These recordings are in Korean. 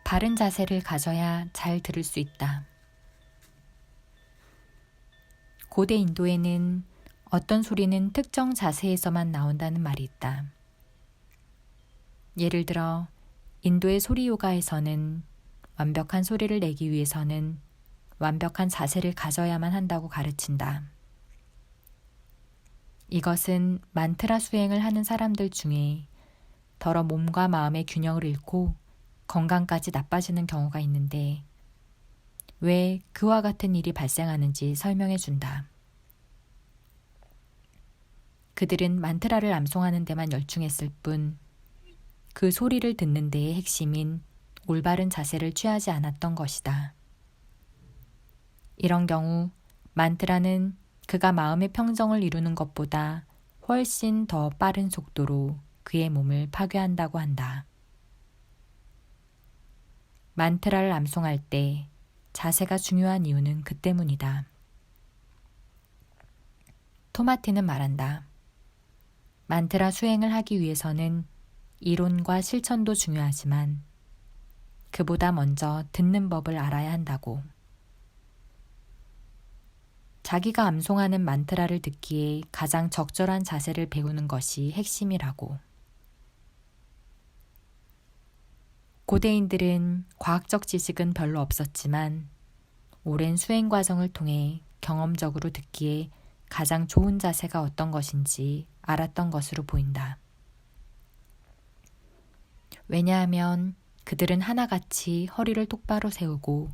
바른 자세를 가져야 잘 들을 수 있다. 고대 인도에는 어떤 소리는 특정 자세에서만 나온다는 말이 있다. 예를 들어 인도의 소리 요가에서는 완벽한 소리를 내기 위해서는 완벽한 자세를 가져야만 한다고 가르친다. 이것은 만트라 수행을 하는 사람들 중에 더러 몸과 마음의 균형을 잃고 건강까지 나빠지는 경우가 있는데 왜 그와 같은 일이 발생하는지 설명해 준다. 그들은 만트라를 암송하는 데만 열중했을 뿐 그 소리를 듣는 데의 핵심인 올바른 자세를 취하지 않았던 것이다. 이런 경우 만트라는 그가 마음의 평정을 이루는 것보다 훨씬 더 빠른 속도로 그의 몸을 파괴한다고 한다. 만트라를 암송할 때 자세가 중요한 이유는 그 때문이다. 토마티는 말한다. 만트라 수행을 하기 위해서는 이론과 실천도 중요하지만 그보다 먼저 듣는 법을 알아야 한다고. 자기가 암송하는 만트라를 듣기에 가장 적절한 자세를 배우는 것이 핵심이라고. 고대인들은 과학적 지식은 별로 없었지만 오랜 수행 과정을 통해 경험적으로 듣기에 가장 좋은 자세가 어떤 것인지 알았던 것으로 보인다. 왜냐하면 그들은 하나같이 허리를 똑바로 세우고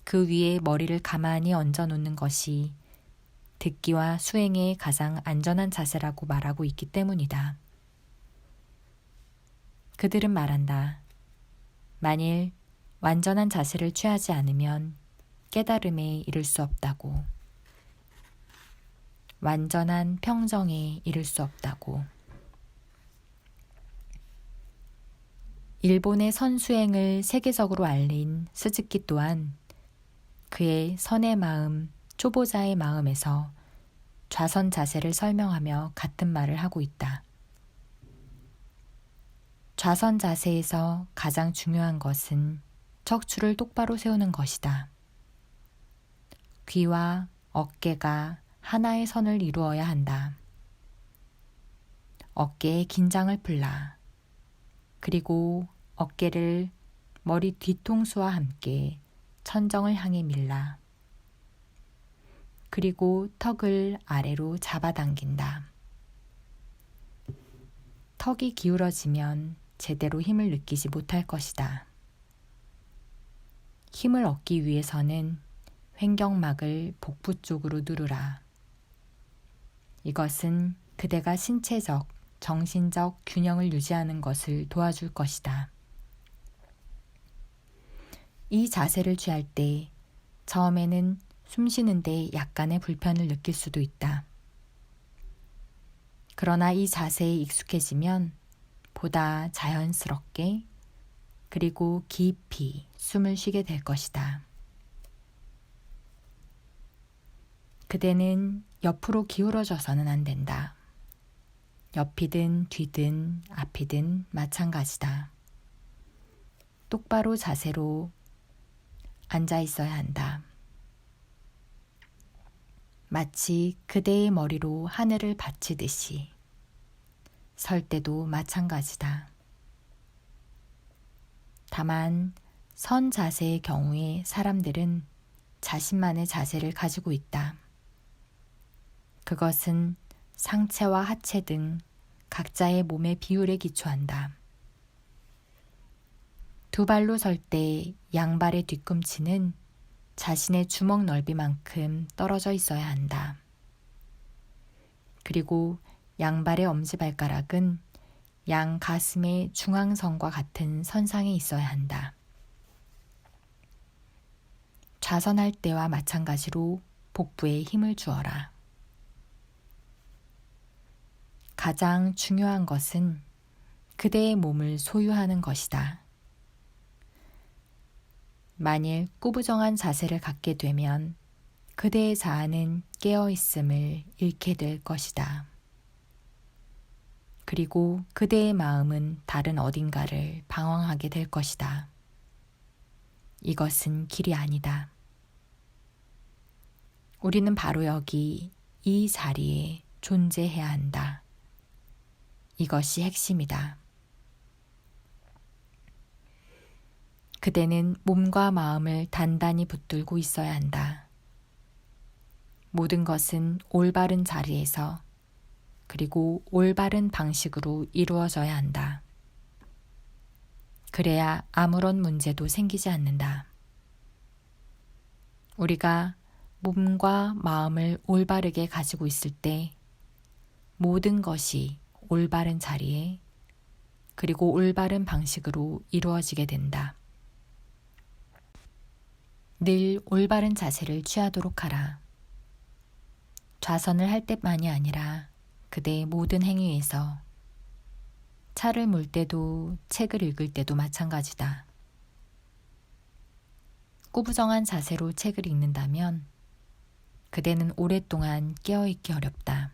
그 위에 머리를 가만히 얹어 놓는 것이 듣기와 수행에 가장 안전한 자세라고 말하고 있기 때문이다. 그들은 말한다. 만일 완전한 자세를 취하지 않으면 깨달음에 이를 수 없다고. 완전한 평정에 이를 수 없다고. 일본의 선수행을 세계적으로 알린 스즈키 또한 그의 선의 마음, 초보자의 마음에서 좌선 자세를 설명하며 같은 말을 하고 있다. 좌선 자세에서 가장 중요한 것은 척추를 똑바로 세우는 것이다. 귀와 어깨가 하나의 선을 이루어야 한다. 어깨에 긴장을 풀라. 그리고 어깨를 머리 뒤통수와 함께 천정을 향해 밀라. 그리고 턱을 아래로 잡아당긴다. 턱이 기울어지면 제대로 힘을 느끼지 못할 것이다. 힘을 얻기 위해서는 횡격막을 복부 쪽으로 누르라. 이것은 그대가 신체적, 정신적 균형을 유지하는 것을 도와줄 것이다. 이 자세를 취할 때 처음에는 숨 쉬는데 약간의 불편을 느낄 수도 있다. 그러나 이 자세에 익숙해지면 보다 자연스럽게 그리고 깊이 숨을 쉬게 될 것이다. 그대는 옆으로 기울어져서는 안 된다. 옆이든 뒤든 앞이든 마찬가지다. 똑바로 자세로 앉아 있어야 한다. 마치 그대의 머리로 하늘을 받치듯이. 설 때도 마찬가지다. 다만 선 자세의 경우에 사람들은 자신만의 자세를 가지고 있다. 그것은 상체와 하체 등 각자의 몸의 비율에 기초한다. 두 발로 설 때 양발의 뒤꿈치는 자신의 주먹 넓이만큼 떨어져 있어야 한다. 그리고 양발의 엄지발가락은 양 가슴의 중앙선과 같은 선상에 있어야 한다. 좌선할 때와 마찬가지로 복부에 힘을 주어라. 가장 중요한 것은 그대의 몸을 소유하는 것이다. 만일 꾸부정한 자세를 갖게 되면 그대의 자아는 깨어있음을 잃게 될 것이다. 그리고 그대의 마음은 다른 어딘가를 방황하게 될 것이다. 이것은 길이 아니다. 우리는 바로 여기 이 자리에 존재해야 한다. 이것이 핵심이다. 그대는 몸과 마음을 단단히 붙들고 있어야 한다. 모든 것은 올바른 자리에서 그리고 올바른 방식으로 이루어져야 한다. 그래야 아무런 문제도 생기지 않는다. 우리가 몸과 마음을 올바르게 가지고 있을 때 모든 것이 올바른 자리에 그리고 올바른 방식으로 이루어지게 된다. 늘 올바른 자세를 취하도록 하라. 좌선을 할 때만이 아니라 그대의 모든 행위에서 차를 몰 때도 책을 읽을 때도 마찬가지다. 꾸부정한 자세로 책을 읽는다면 그대는 오랫동안 깨어있기 어렵다.